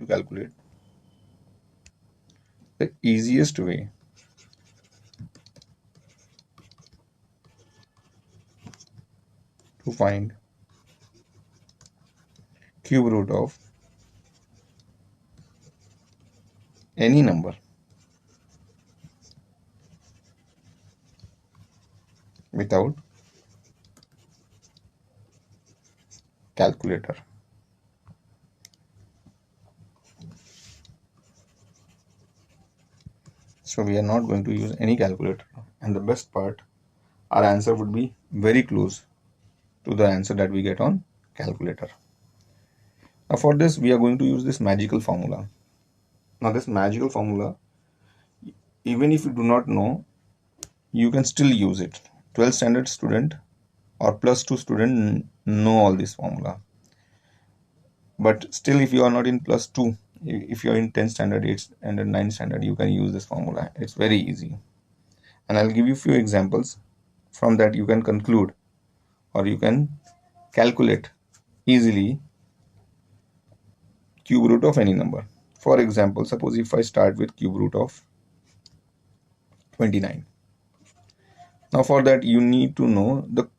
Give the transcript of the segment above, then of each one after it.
to calculate, the easiest way to find cube root of any number without calculator. So we are not going to use any calculator, and the best part, our answer would be very close to the answer that we get on calculator. Now for this we are going to use this magical formula. Now this magical formula, even if you do not know, you can still use it. 12th standard student or +2 student know all this formula, but still if you are not in +2, if you are in 10th standard, 8th standard, 9th standard, you can use this formula. It's very easy, and I'll give you few examples. From that you can conclude, or you can calculate easily cube root of any number. For example, suppose if I start with cube root of 29. Now for that you need to know the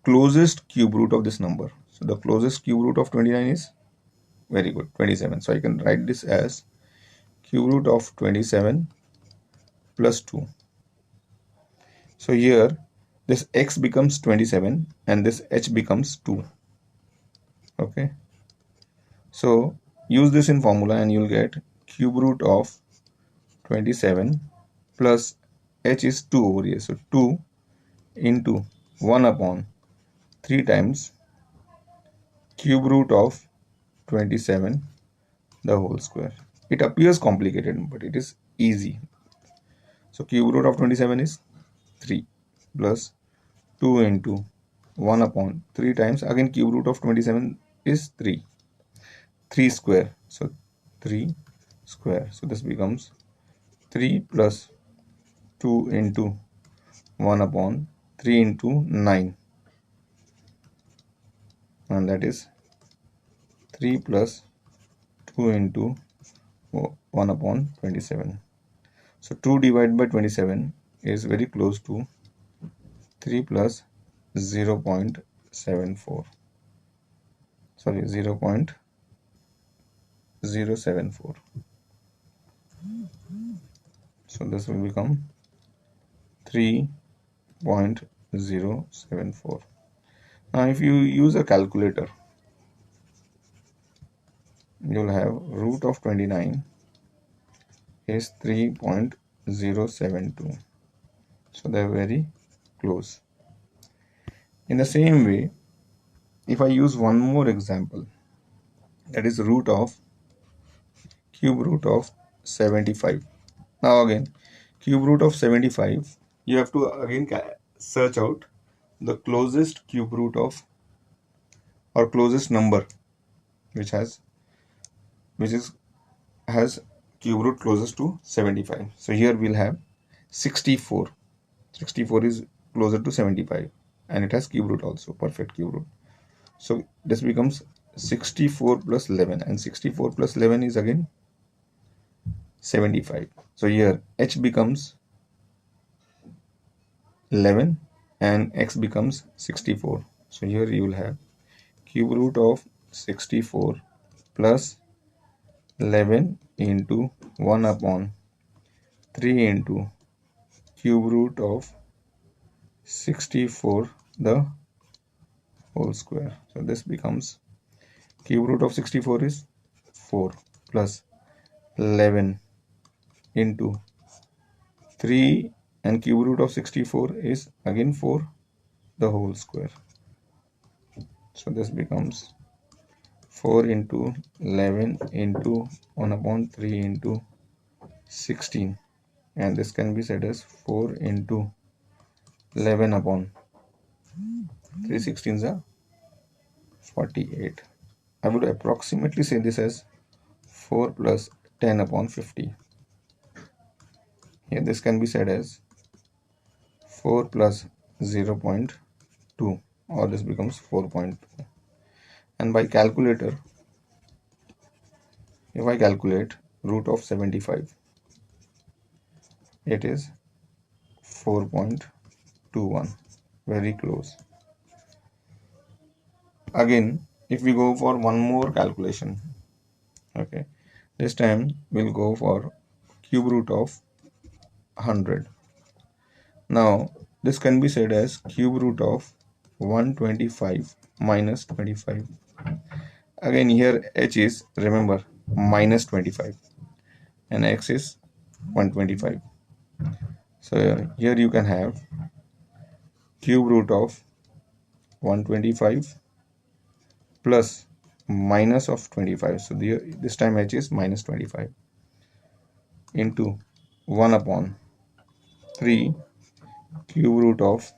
closest cube root of this number. So the closest cube root of 29 is, very good, 27. So I can write this as cube root of 27 plus 2. So here this x becomes 27 and this h becomes 2. Okay, so use this in formula and you'll get cube root of 27 plus h is 2 over here. So 2 into 1 upon 3 times cube root of 27 the whole square. It appears complicated, but it is easy. So cube root of 27 is 3 plus 2 into 1 upon 3 times, again cube root of 27 is 3 square, so 3 square. So this becomes 3 plus 2 into 1 upon 3 into 9, and that is 3 plus 2 into 1 upon 27. So 2 divided by 27 is very close to 3 plus 0.74. Sorry, 0.074. So this will become 3.074. Now if you use a calculator, you will have root of 29 is 3.072. So they are very close. In the same way, if I use one more example, that is cube root of 75. Now again, cube root of 75, you have to again search out the closest cube root of, or closest number which has cube root closest to 75. So here we'll have 64. 64 is closer to 75 and it has cube root also, perfect cube root. So this becomes 64 plus 11, and 64 plus 11 is again 75. So here h becomes 11 and x becomes 64. So here you will have cube root of 64 plus 11 into 1 upon 3 into cube root of 64 the whole square. So this becomes cube root of 64 is 4 plus 11 into 3, and cube root of 64 is again 4 the whole square. So this becomes 4 into 11 into 1 upon 3 into 16, and this can be said as 4 into 11 upon 3 16s are 48. I would approximately say this as 4 plus 10 upon 50. Here this can be said as 4 plus 0.2, or this becomes 4.2. And by calculator If I calculate root of 75, it is 4.21, very close. Again, if we go for one more calculation, okay, this time we'll go for cube root of 100. Now this can be said as cube root of 125 minus 25. Again here h is, remember, minus 25 and x is 125. So here you can have cube root of 125 plus minus of 25. So this time h is minus 25 into 1 upon 3 cube root of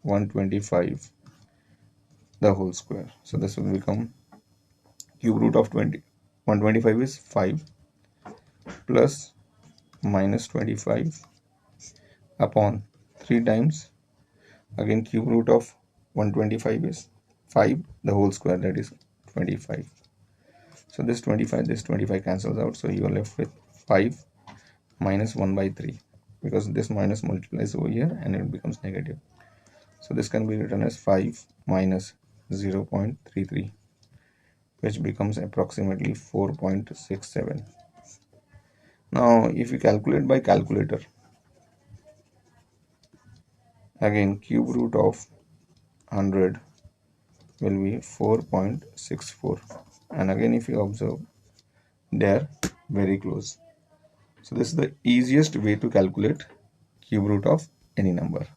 125 the whole square. So this will become cube root of 125 is 5 plus minus 25 upon 3 times, again cube root of 125 is 5 the whole square, that is 25. So this 25 cancels out, so you are left with 5 minus 1 by 3, because this minus multiplies over here and it becomes negative. So this can be written as 5 minus 0.33, which becomes approximately 4.67. Now if you calculate by calculator, again cube root of 100 will be 4.64, and again if you observe, they are very close. So this is the easiest way to calculate cube root of any number.